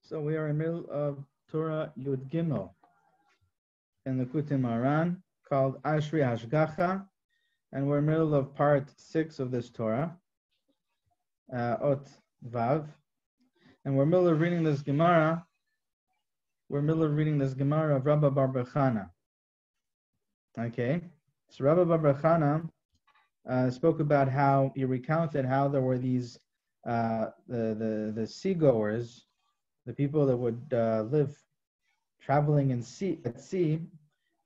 So we are in the middle of Torah Yud Gimel in the Likutey Moharan called Ashrei Hashgacha, and we're in the middle of part 6 of this Torah, Ot Vav, and we're in the middle of reading this Gemara. We're in the middle of reading this Gemara of Rabbi Bar Chana. Okay, so Rabbi Bar Chana spoke about how he recounted how there were these the seagoers, the people that would live traveling at sea,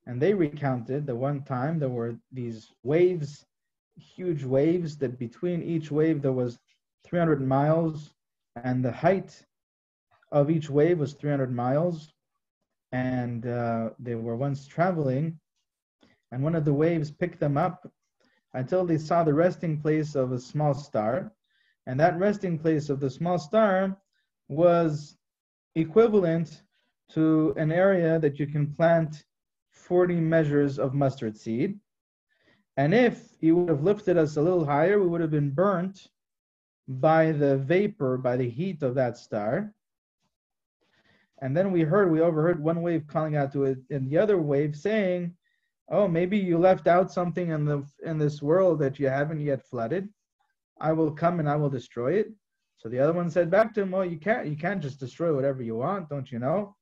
and they recounted that one time there were these waves, huge waves, that between each wave there was 300 miles, and the height of each wave was 300 miles, and they were once traveling, and one of the waves picked them up until they saw the resting place of a small star, and that resting place of the small star was equivalent to an area that you can plant 40 measures of mustard seed. And if he would have lifted us a little higher, we would have been burnt by the vapor, by the heat of that star. And then we overheard one wave calling out to it, and the other wave saying, "Oh, maybe you left out something in this world that you haven't yet flooded. I will come and I will destroy it." So the other one said back to him, "Oh, you can't just destroy whatever you want, don't you know?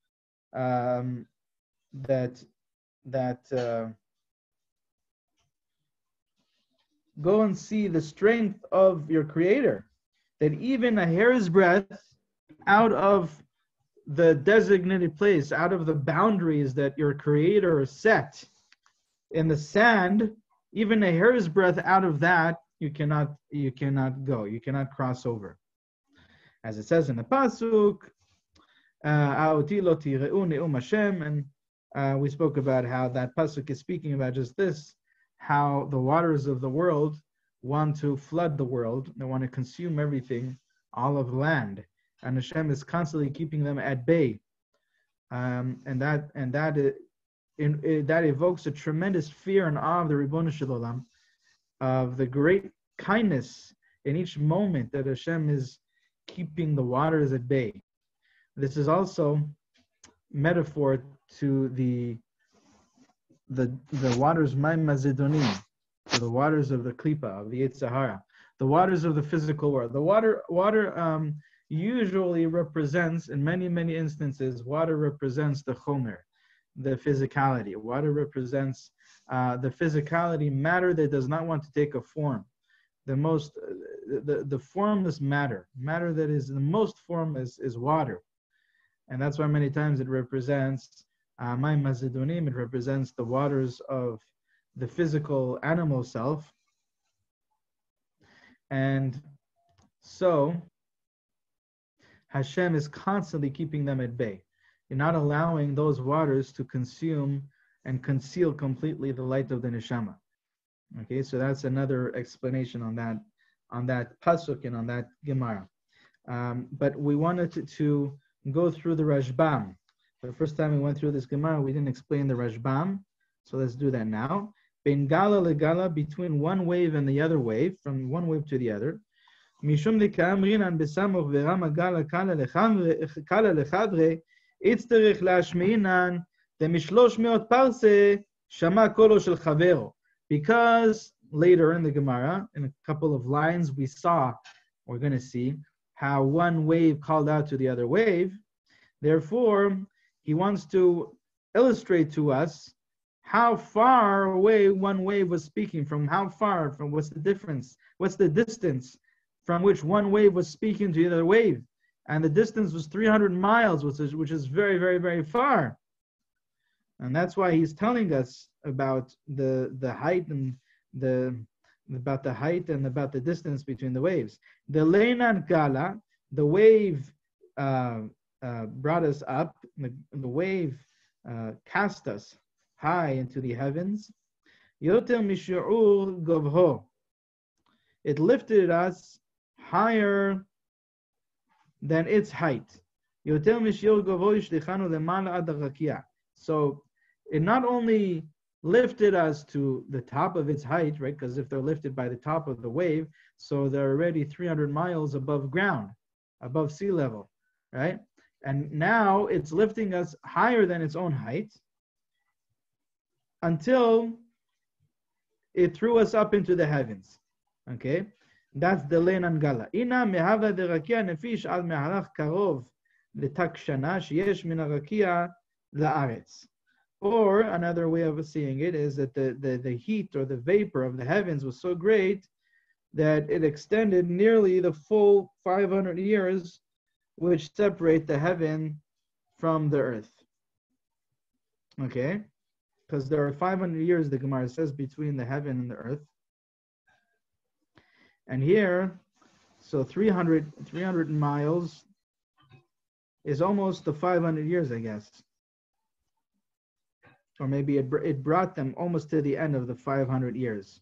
Go and see the strength of your Creator, that even a hair's breadth out of the designated place, out of the boundaries that your Creator set in the sand, even a hair's breadth out of that, you cannot go, you cannot cross over." As it says in the pasuk, "Aoti lo tireu ne'um Hashem," and we spoke about how that pasuk is speaking about just this, how the waters of the world want to flood the world, they want to consume everything, all of land, and Hashem is constantly keeping them at bay, and that evokes a tremendous fear and awe of the Ribono Shel Olam, of the great kindness in each moment that Hashem is keeping the waters at bay. This is also metaphor to the waters Maim Mazedonim, to the waters of the Klipa, of the Yetzer Hara, the waters of the physical world. The water usually represents, in many instances, water represents the Chomer, the physicality. Water represents the physicality, matter that does not want to take a form. The formless matter that is the most form is water, and that's why many times it represents Maim Mazedonim. It represents the waters of the physical animal self, and so Hashem is constantly keeping them at bay. You're not allowing those waters to consume and conceal completely the light of the neshama. Okay, so that's another explanation on that pasuk and on that Gemara. But we wanted to go through the Rashbam. The first time we went through this Gemara, we didn't explain the Rashbam, so let's do that now. Ben gala legala, between one wave and the other wave, from one wave to the other. Mishum dekaamrinan besamuch verama gala kala lechadre, itzterich lashmeinan demishlosh meot parse shama kolo shel chavero. Because later in the Gemara, in a couple of lines, we're going to see how one wave called out to the other wave. Therefore, he wants to illustrate to us how far away one wave was speaking from, what's the difference, what's the distance from which one wave was speaking to the other wave. And the distance was 300 miles, which is very, very, very far. And that's why he's telling us about the height and about the distance between the waves. The Leinan Gala, the wave brought us up. The wave cast us high into the heavens. Yoter mishu'ur govho. It lifted us higher than its height. Yoter mishu'ur govho yishlichanu lemala ad harakia. So it not only lifted us to the top of its height, right? Because if they're lifted by the top of the wave, so they're already 300 miles above ground, above sea level, right? And now it's lifting us higher than its own height until it threw us up into the heavens. Okay? That's the Lein Angala. Ina mehava derakia nefish al meharach karov letakshana sheyesh min harakia laaretz. Or another way of seeing it is that the heat or the vapor of the heavens was so great that it extended nearly the full 500 years which separate the heaven from the earth. Okay? Because there are 500 years, the Gemara says, between the heaven and the earth. And here, so 300 miles is almost the 500 years, I guess. Or maybe it brought them almost to the end of the 500 years.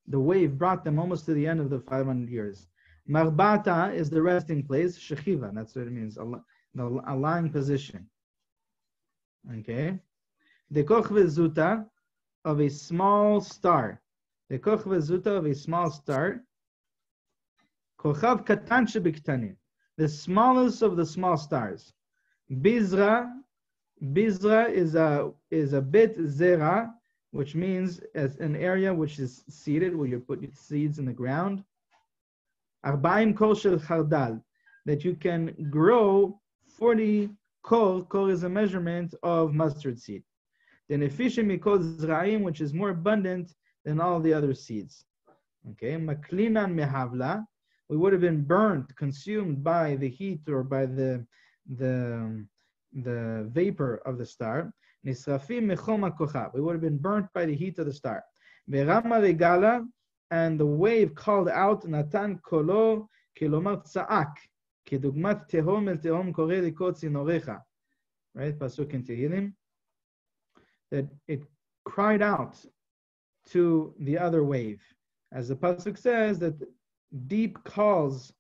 The wave brought them almost to the end of the 500 years. Marbata is the resting place. Shechiva, that's what it means, a lying position. Okay. The kochve zuta of a small star. The kochve zuta of a small star. Kochav katan shebiktanim, the smallest of the small stars. Bizra is a bit zera, which means as an area which is seeded, where you put your seeds in the ground. Arbaim kol shel chardal, that you can grow 40 kol. Kol is a measurement of mustard seed. The nefishim mikol zraim, which is more abundant than all the other seeds. Okay, maklinan mehavla, we would have been burnt, consumed by the heat or by the vapor of the star. Nisrafim mechom hakochav, we would have been burnt by the heat of the star. Verama regala, and the wave called out, Natan kolo kilomar tza'ak, kedugmat tehom el tehom kore likot zinorecha. Right, pasuk in Tehillim, that it cried out to the other wave, as the pasuk says that deep calls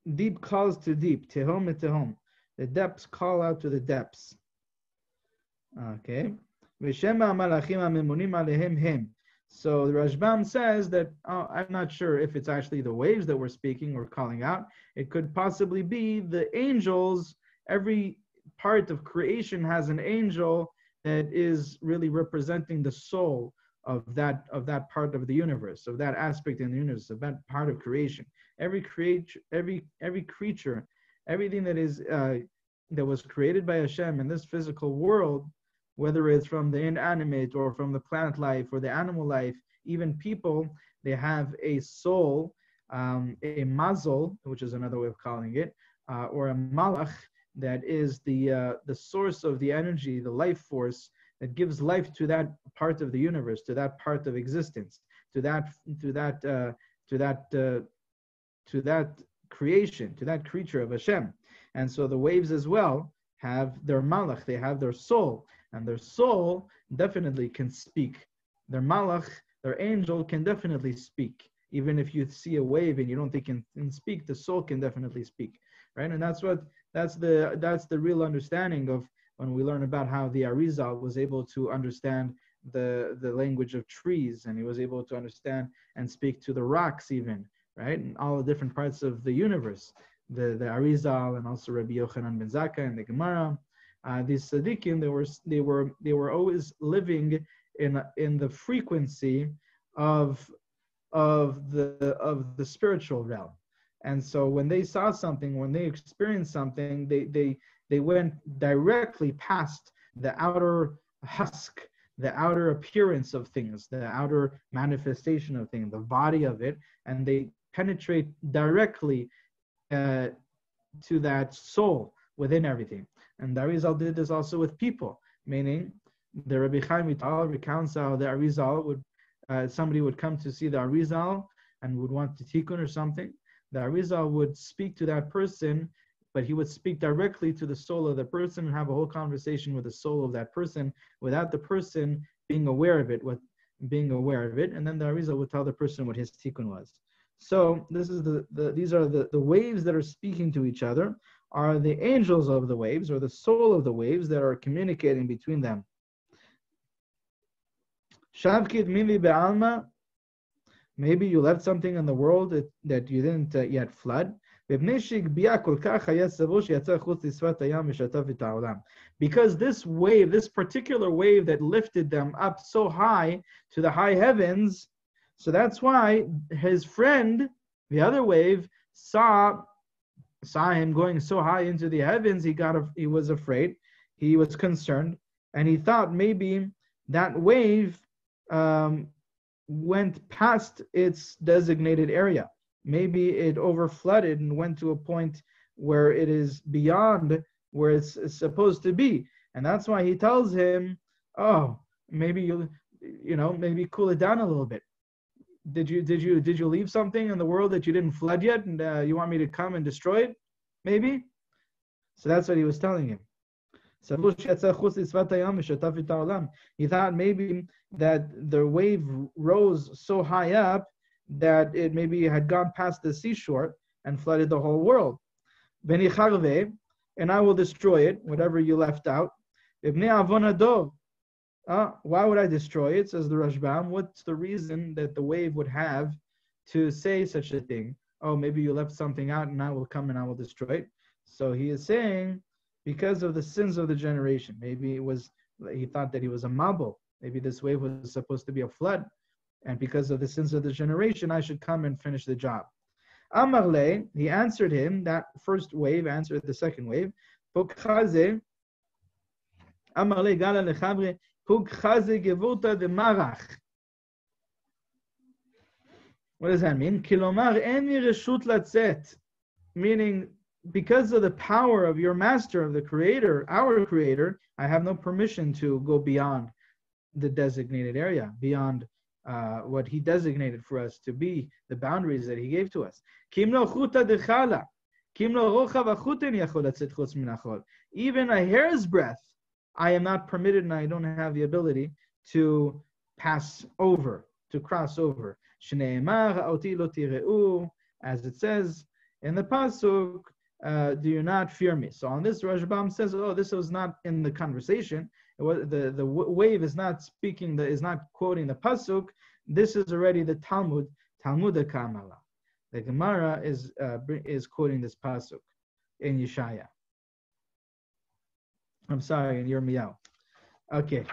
to deep, tehom et tehom. The depths call out to the depths. Okay. V'shema malachim hamemunim alehem hem. So the Rashbam says that, I'm not sure if it's actually the waves that we're speaking or calling out. It could possibly be the angels. Every part of creation has an angel that is really representing the soul of that part of the universe, of that aspect in the universe, of that part of creation. Every creature, everything that is that was created by Hashem in this physical world, whether it's from the inanimate or from the plant life or the animal life, even people, they have a soul, a mazal, which is another way of calling it, or a malach, that is the source of the energy, the life force that gives life to that part of the universe, to that part of existence, to that creation, to that creature of Hashem. And so the waves as well have their malach, they have their soul, and their soul definitely can speak. Their malach, their angel, can definitely speak. Even if you see a wave and you don't think it can speak, the soul can definitely speak, right? And that's the real understanding of when we learn about how the Arizal was able to understand the language of trees, and he was able to understand and speak to the rocks even, right? And all the different parts of the universe. The Arizal and also Rabbi Yochanan ben Zakkai and the Gemara. These tzaddikim, they were always living in the frequency of the spiritual realm. And so when they saw something, when they experienced something, they went directly past the outer husk, the outer appearance of things, the outer manifestation of things, the body of it, and they penetrate directly to that soul within everything. And the Arizal did this also with people, meaning the Rabbi Chaim Vital recounts how the Arizal would, somebody would come to see the Arizal and would want to tikkun or something. The Arizal would speak to that person, but he would speak directly to the soul of the person and have a whole conversation with the soul of that person without the person being aware of it, and then the Arizal would tell the person what his tikkun was. So this is these are the waves that are speaking to each other, are the angels of the waves, or the soul of the waves that are communicating between them. Shavkid mili be'alma, maybe you left something in the world that you didn't yet flood. Because this wave, this particular wave that lifted them up so high to the high heavens, so that's why his friend, the other wave, saw him going so high into the heavens. He was afraid, he was concerned, and he thought maybe that wave went past its designated area. Maybe it overflooded and went to a point where it is beyond where it's supposed to be. And that's why he tells him, oh, maybe maybe cool it down a little bit. Did you leave something in the world that you didn't flood yet, and you want me to come and destroy it? Maybe. So that's what he was telling him. He thought maybe that the wave rose so high up that it maybe had gone past the seashore and flooded the whole world. And I will destroy it, whatever you left out. Why would I destroy it, says the Rashbam? What's the reason that the wave would have to say such a thing? Oh, maybe you left something out and I will come and I will destroy it. So he is saying, because of the sins of the generation. Maybe he thought that he was a mabul. Maybe this wave was supposed to be a flood. And because of the sins of the generation, I should come and finish the job. Amarle, he answered him, that first wave answered the second wave. Amarle gala lechabre, pukchaze gevuta de marach. What does that mean? Kilomar eni reshut latzet. Meaning, because of the power of your master, of the creator, our creator, I have no permission to go beyond the designated area, beyond what he designated for us to be, the boundaries that he gave to us. Even a hair's breadth, I am not permitted and I don't have the ability to pass over, to cross over. As it says in the pasuk, do you not fear me? So on this, Rashbam says, oh, this was not in the conversation. It was, the wave is not speaking, is not quoting the pasuk. This is already the Talmud Kamala. The Gemara is quoting this pasuk in Yeshaya. I'm sorry, in Yirmiyahu. Okay.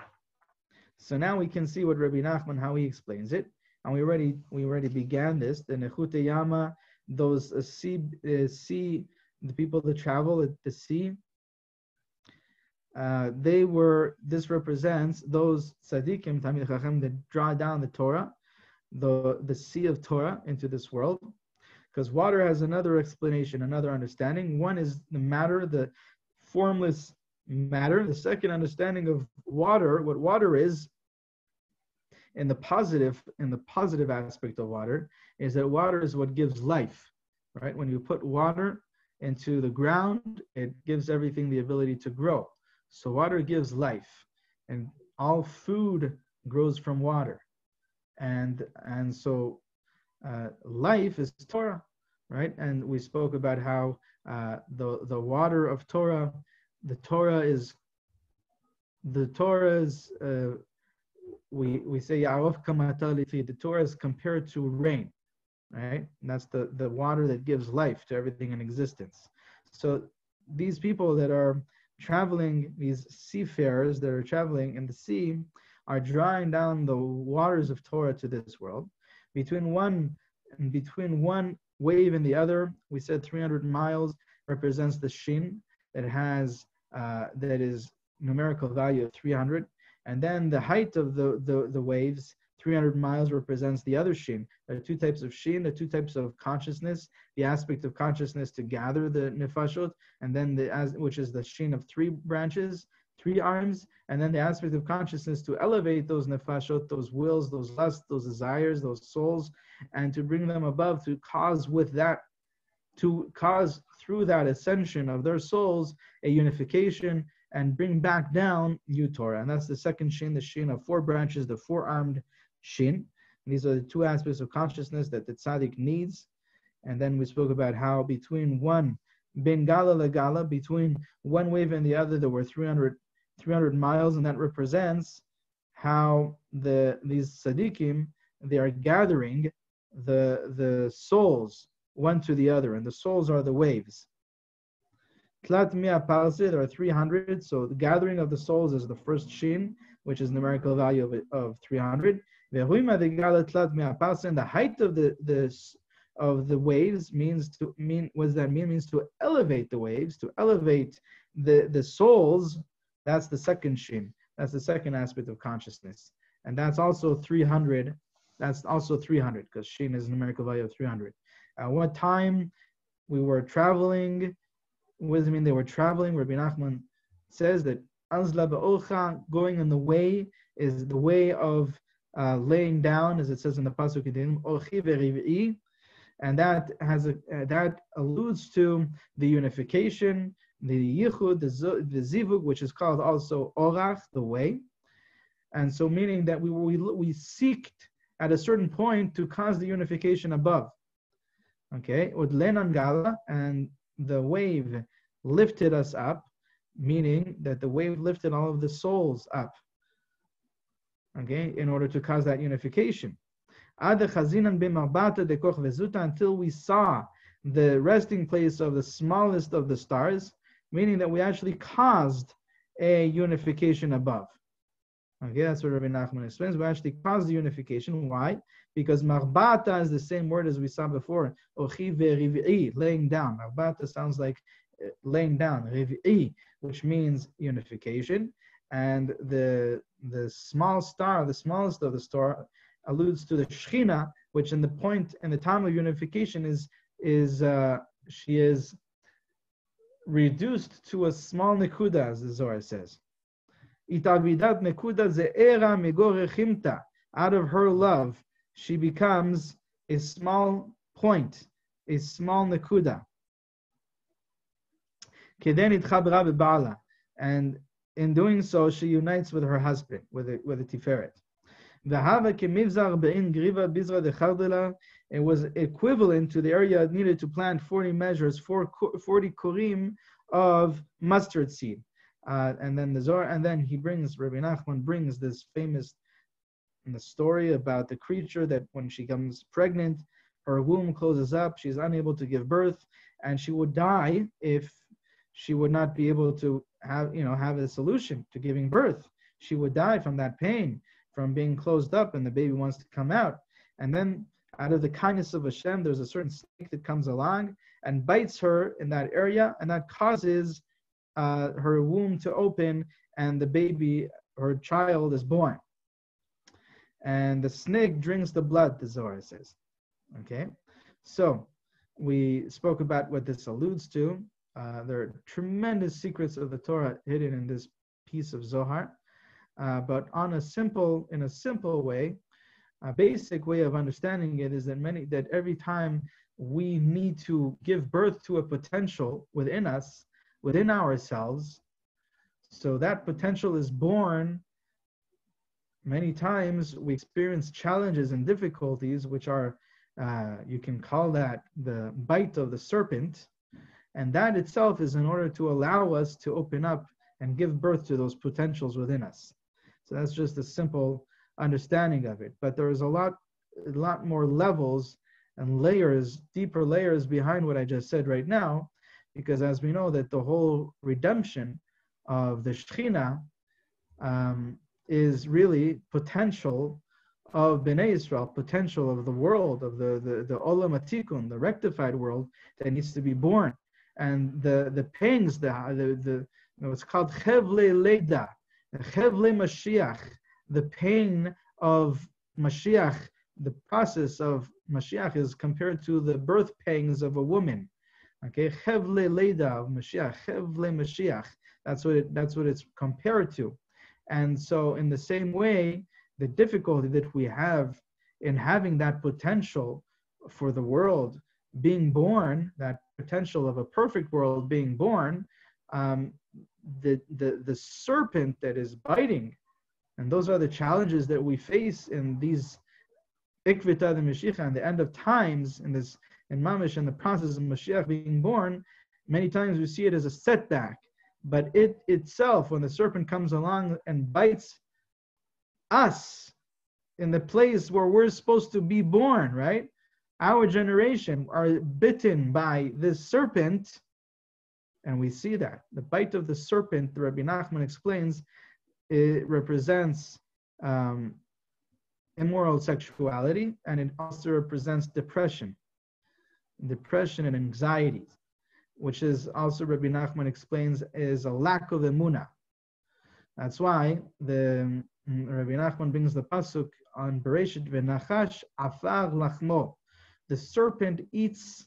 So now we can see what Rabbi Nachman, how he explains it. And we already began this. The Nechutei Yama, those sea, the people that travel at the sea, this represents those tzaddikim, Talmid Chacham, that draw down the Torah, the sea of Torah into this world. Because water has another explanation, another understanding. One is the matter, the formless matter. The second understanding of water, what water is, in the positive aspect of water, is that water is what gives life, right? When you put water into the ground, it gives everything the ability to grow. So water gives life, and all food grows from water, and so life is Torah, right? And we spoke about how the water of Torah, the Torah is we say Ya'arov Kamatali, the Torah is compared to rain, right? And that's the water that gives life to everything in existence. So these people that are traveling, these seafarers that are traveling in the sea, are drawing down the waters of Torah to this world. Between one wave and the other, we said 300 miles represents the shin that is numerical value of 300. And then the height of the waves, 300 miles, represents the other shin. There are two types of shin, the two types of consciousness, the aspect of consciousness to gather the nefashot, and then which is the shin of 3 branches, 3 arms, and then the aspect of consciousness to elevate those nefashot, those wills, those lusts, those desires, those souls, and to bring them above, to cause through that ascension of their souls a unification, and bring back down new Torah. And that's the second shin, the shin of 4 branches, the 4-armed shin. And these are the 2 aspects of consciousness that the tzaddik needs. And then we spoke about how between one ben gala legala, between one wave and the other, there were 300 miles, and that represents how these tzaddikim, they are gathering the souls one to the other, and the souls are the waves. Tlat mia parse, there are 300, so the gathering of the souls is the first shin, which is numerical value of 300. And the height of the waves means what does that mean? It means to elevate the waves, to elevate the souls. That's the second shin. That's the second aspect of consciousness. And that's also 300. That's also 300, because shin is a numerical value of 300. At what time we were traveling? What does it mean they were traveling? Rabbi Nachman says that Azla ba'olcha, going in the way, is the way of laying down, as it says in the pasuk, Olchi ve'rivi'i, and that alludes to the unification, the yichud, the zivug, which is called also orach, the way, and so meaning that we seeked at a certain point to cause the unification above. Okay, udlenan gala, and the wave lifted us up, meaning that the wave lifted all of the souls up, okay, in order to cause that unification. Until we saw the resting place of the smallest of the stars, meaning that we actually caused a unification above. Okay, that's what Rabbi Nachman explains. We actually caused the unification. Why? Because marbata is the same word as we saw before. Ochi ve'rivi'i, laying down. Marbata sounds like laying down. Rivi'i, which means unification. And the small star, the smallest of the star, alludes to the Shechina, which in the time of unification she is reduced to a small nekuda, as the Zohar says. Itavidat nekuda ze'era megorechimta. Out of her love, she becomes a small point, a small nekuda. Keden itchabra be'bala, and in doing so, she unites with her husband, with a tiferet. It was equivalent to the area needed to plant 40 measures, 40 kurim of mustard seed. And then Rabbi Nachman brings this famous story about the creature that when she becomes pregnant, her womb closes up, she's unable to give birth, and she would die if she would not be able to have a solution to giving birth. She would die from that pain, from being closed up, and the baby wants to come out. And then out of the kindness of Hashem, there's a certain snake that comes along and bites her in that area, and that causes her womb to open, and the baby, her child, is born. And the snake drinks the blood, the Zohar says. Okay? So we spoke about what this alludes to. There are tremendous secrets of the Torah hidden in this piece of Zohar, but in a simple way, a basic way of understanding it is that every time we need to give birth to a potential within us, within ourselves, so that potential is born. Many times we experience challenges and difficulties, which are, you can call that the bite of the serpent. And that itself is in order to allow us to open up and give birth to those potentials within us. So that's just a simple understanding of it. But there is a lot more levels and layers, deeper layers behind what I just said right now, because as we know that the whole redemption of the Shechina is really potential of Bnei Israel, potential of the world, of the Olam Atikun, the rectified world that needs to be born. And the pains, what's called Chevle Leida, Chevle Mashiach, the pain of Mashiach, the process of Mashiach is compared to the birth pangs of a woman. Okay, Chevle Leida of Mashiach, Chevle Mashiach. That's what it's compared to. And so, in the same way, the difficulty that we have in having that potential for the world being born, that potential of a perfect world being born, the serpent that is biting, and those are the challenges that we face in these Ikvita the Mashiach, in the end of times, in Mamish, in the process of Mashiach being born. Many times we see it as a setback, but it itself, when the serpent comes along and bites us in the place where we're supposed to be born, right? our generation are bitten by this serpent, and we see that. The bite of the serpent, the Rabbi Nachman explains, it represents immoral sexuality, and it also represents depression and anxiety, which is also, Rabbi Nachman explains, is a lack of emunah. That's why the Rabbi Nachman brings the pasuk on Bereshit, v'nachash afar lachmo. The serpent eats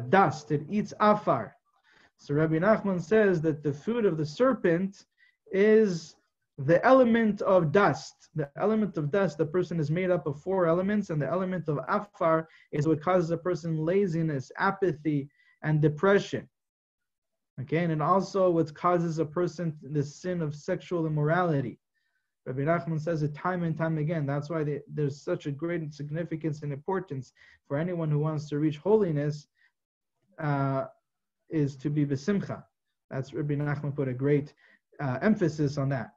dust, it eats afar. So Rabbi Nachman says that the food of the serpent is the element of dust. The element of dust, the person is made up of 4 elements, and the element of afar is what causes a person laziness, apathy, and depression. Okay, and it also what causes a person the sin of sexual immorality. Rabbi Nachman says it time and time again. That's why there's such a great significance and importance for anyone who wants to reach holiness, is to be besimcha. That's Rabbi Nachman put a great emphasis on that.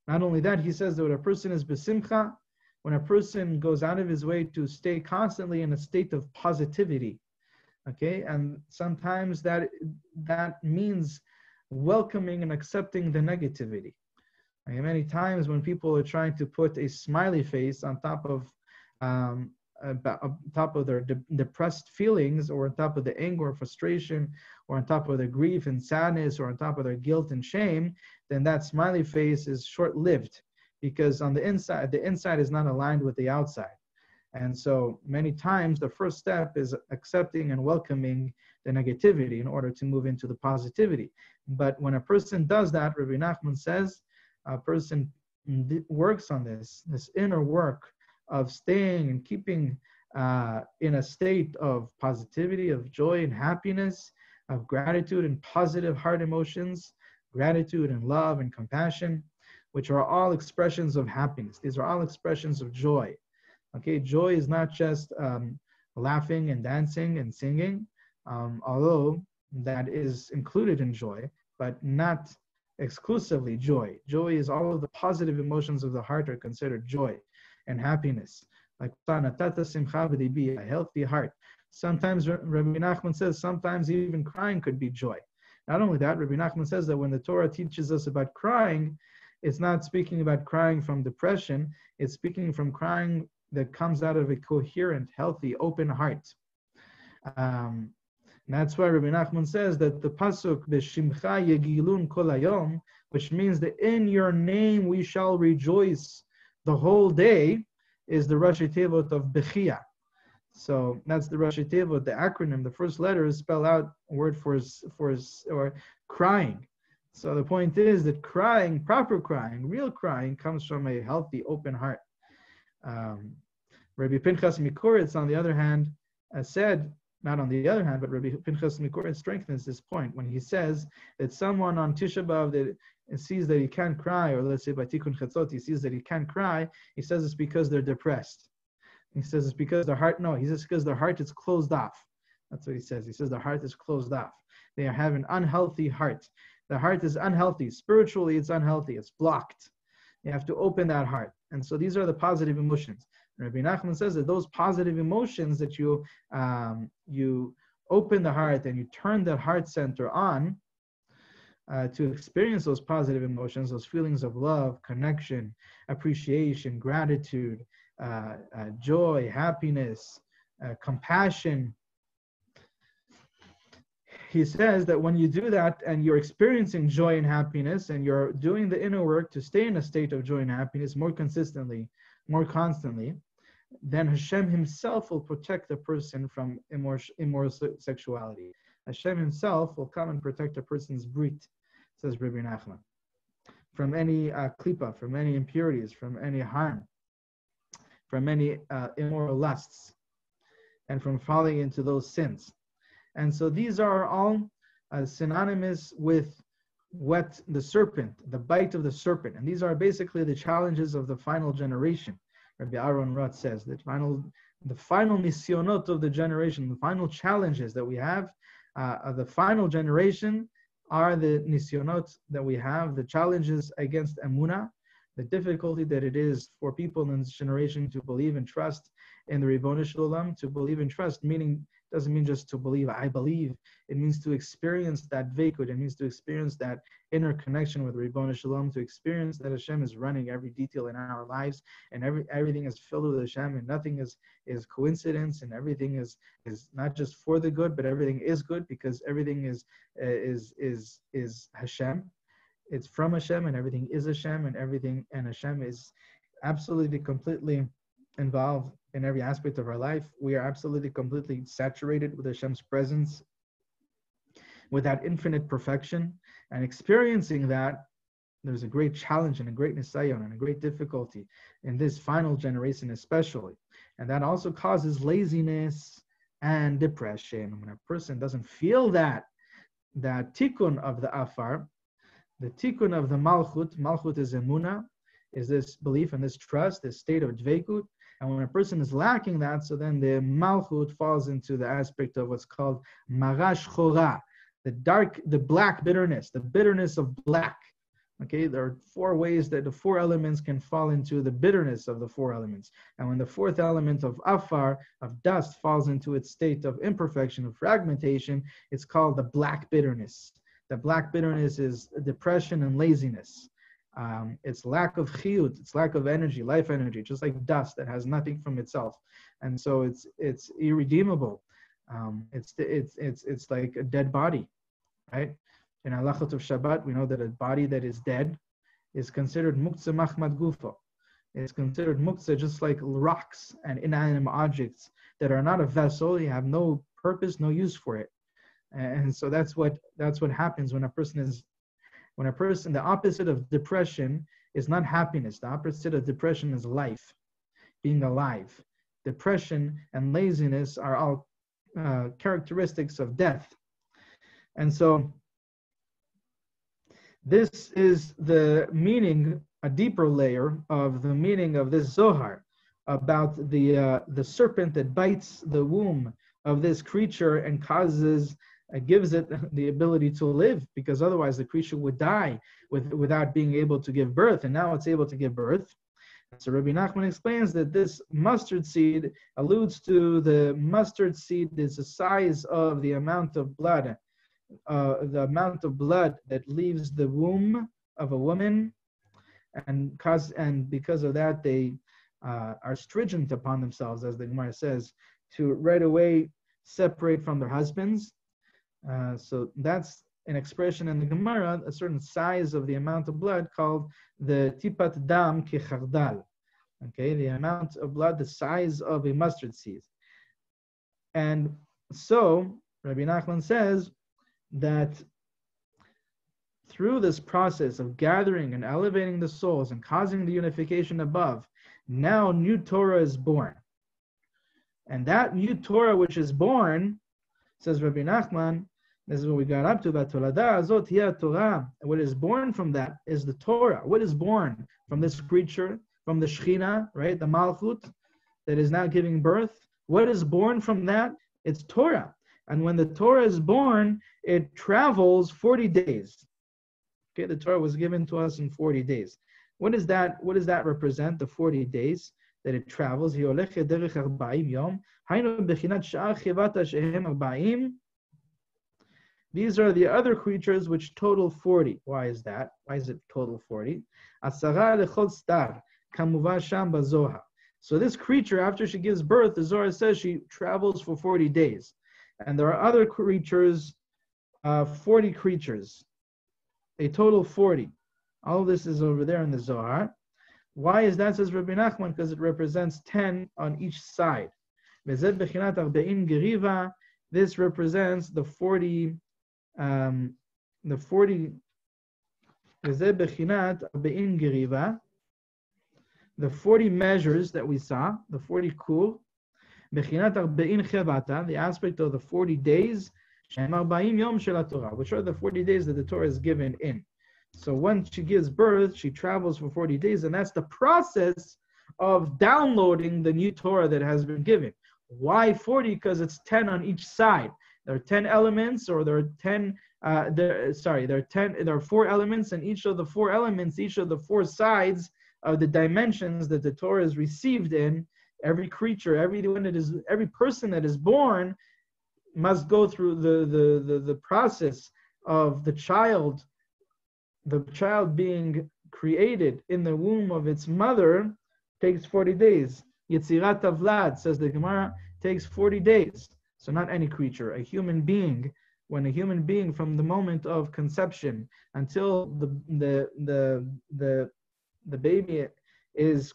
Not only that, he says that when a person is besimcha, when a person goes out of his way to stay constantly in a state of positivity, okay, and sometimes that means welcoming and accepting the negativity. Okay, many times when people are trying to put a smiley face on top of their depressed feelings, or on top of the anger or frustration, or on top of the grief and sadness, or on top of their guilt and shame, then that smiley face is short-lived, because on the inside is not aligned with the outside. And so many times the first step is accepting and welcoming the negativity in order to move into the positivity. But when a person does that, Rabbi Nachman says, a person works on this inner work of staying and keeping in a state of positivity, of joy and happiness, of gratitude and positive heart emotions, gratitude and love and compassion, which are all expressions of happiness. These are all expressions of joy. Okay, joy is not just laughing and dancing and singing, although that is included in joy, but not exclusively joy. Joy is all of the positive emotions of the heart are considered joy and happiness. Like a healthy heart. Sometimes Rabbi Nachman says sometimes even crying could be joy. Not only that, Rabbi Nachman says that when the Torah teaches us about crying, it's not speaking about crying from depression, it's speaking from crying that comes out of a coherent, healthy, open heart. And that's why Rabbi Nachman says that the pasuk B'Shimcha Yegilun Kol Hayom, which means that in your name we shall rejoice the whole day, is the Rashi Tevot of Bechia. So that's the Rashi Tevot, the acronym. The first letters spell out a word for crying. So the point is that crying, proper crying, real crying, comes from a healthy, open heart. Rabbi Pinchas Mikoritz, on the other hand, said, not on the other hand, but Rabbi Pinchas Mikoritz strengthens this point when he says that someone on Tisha B'Av that sees that he can't cry, or let's say by Tikkun Chatzot, he sees that he can't cry, he says it's because they're depressed. He says it's because their heart, no, he says because their heart is closed off. That's what he says. He says the heart is closed off. They have an unhealthy heart. The heart is unhealthy. Spiritually, it's unhealthy. It's blocked. You have to open that heart. And so these are the positive emotions. Rabbi Nachman says that those positive emotions that you open the heart and you turn the heart center on to experience those positive emotions, those feelings of love, connection, appreciation, gratitude, joy, happiness, compassion. He says that when you do that and you're experiencing joy and happiness and you're doing the inner work to stay in a state of joy and happiness more consistently, more constantly, then Hashem himself will protect the person from immoral sexuality. Hashem himself will come and protect a person's brit, says Rabbi Nachman, from any klipa, from any impurities, from any harm, from any immoral lusts, and from falling into those sins. And so these are all synonymous with what the serpent, the bite of the serpent. And these are basically the challenges of the final generation. Rabbi Aaron Roth says that the final nisyonot of the generation, the final challenges that we have of the final generation are the nisyonot that we have, the challenges against emunah, the difficulty that it is for people in this generation to believe and trust in the Ribono Shel Olam. To believe and trust, meaning, doesn't mean just to believe, I believe. It means to experience that veikut. It means to experience that inner connection with Ribono Shel Olam, to experience that Hashem is running every detail in our lives, and everything is filled with Hashem, and nothing is coincidence, and everything is not just for the good, but everything is good because everything is Hashem. It's from Hashem, and everything is Hashem, and Hashem is absolutely, completely involved in every aspect of our life. We are absolutely, completely saturated with Hashem's presence, with that infinite perfection, and experiencing that. There's a great challenge and a great nisayon and a great difficulty in this final generation especially, and that also causes laziness and depression. When a person doesn't feel that tikkun of the afar, the tikkun of the malchut is emunah, is this belief and this trust, this state of dveikut. And when a person is lacking that, so then the malchut falls into the aspect of what's called marash chora, the black bitterness, the bitterness of black. Okay, there are 4 ways that the 4 elements can fall into the bitterness of the 4 elements. And when the 4th element of afar, of dust, falls into its state of imperfection, of fragmentation, it's called the black bitterness. The black bitterness is depression and laziness. It's lack of chiyut, it's lack of energy, life energy, just like dust that has nothing from itself, and so it's irredeemable. It's like a dead body, right? In halachot of Shabbat, we know that a body that is dead is considered muktzah machmad gufo. It's considered muktzah, just like rocks and inanimate objects that are not a vessel. You have no purpose, no use for it, and so that's what happens when a person, the opposite of depression is not happiness. The opposite of depression is life, being alive. Depression and laziness are all characteristics of death. And so this is the meaning, a deeper layer of the meaning of this Zohar, about the serpent that bites the womb of this creature and gives it the ability to live, because otherwise the creature would die without being able to give birth, and now it's able to give birth. So Rabbi Nachman explains that this mustard seed alludes to the mustard seed is the size of the amount of blood, that leaves the womb of a woman, and because of that they are stringent upon themselves, as the Gemara says, to right away separate from their husbands. So that's an expression in the Gemara, a certain size of the amount of blood called the tipat dam kechardal. Okay, the amount of blood, the size of a mustard seed. And so Rabbi Nachman says that through this process of gathering and elevating the souls and causing the unification above, now new Torah is born. And that new Torah which is born, says Rabbi Nachman, this is what we got up to, Torah. What is born from that is the Torah. What is born from this creature, from the Shechina, right, the Malchut, that is now giving birth? What is born from that? It's Torah. And when the Torah is born, it travels 40 days. Okay, the Torah was given to us in 40 days. What does that represent, the 40 days that it travels? These are the other creatures which total 40. Why is that? Why is it total 40? So this creature, after she gives birth, the Zohar says she travels for 40 days. And there are other creatures, 40 creatures, a total 40. All of this is over there in the Zohar. Why is that, says Rabbi Nachman? Because it represents 10 on each side. This represents the 40 measures that we saw, the 40 kul, the aspect of the 40 days, which are the 40 days that the Torah is given in. So when she gives birth, she travels for 40 days, and that's the process of downloading the new Torah that has been given. Why 40? Because it's 10 on each side. There are 10 elements, or there are 4 elements, and each of the 4 elements, each of the 4 sides of the dimensions that the Torah is received in. Every creature, every person that is born must go through the process of the child being created in the womb of its mother. Takes 40 days. Yetzirat Avlad, says the Gemara, takes 40 days. So not any creature, a human being. When a human being, from the moment of conception until the baby is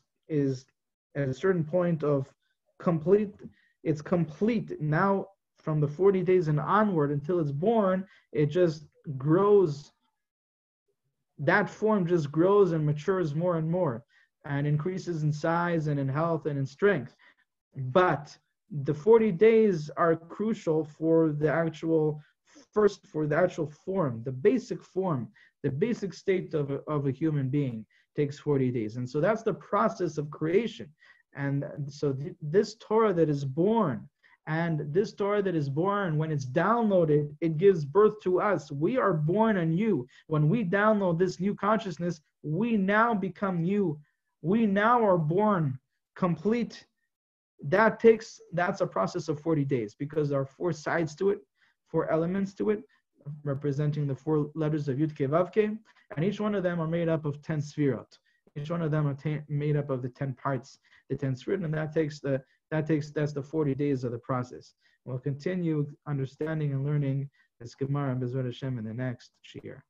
at a certain point of complete, it's complete. Now, from the 40 days and onward until it's born, it just grows. That form just grows and matures more and more, and increases in size and in health and in strength. But the 40 days are crucial for the actual form, the basic form, the basic state of a human being takes 40 days. And so that's the process of creation. And so this Torah that is born, when it's downloaded, it gives birth to us. We are born anew. When we download this new consciousness, we now become new. We now are born complete. That's a process of 40 days, because there are 4 sides to it, 4 elements to it, representing the 4 letters of Yud Kei Vav Kei, and each one of them are made up of 10 sfirot. Each one of them are made up of the 10 parts, the 10 sfirot, and that's the 40 days of the process. We'll continue understanding and learning this Gemara and Bezrat Hashem in the next shiur.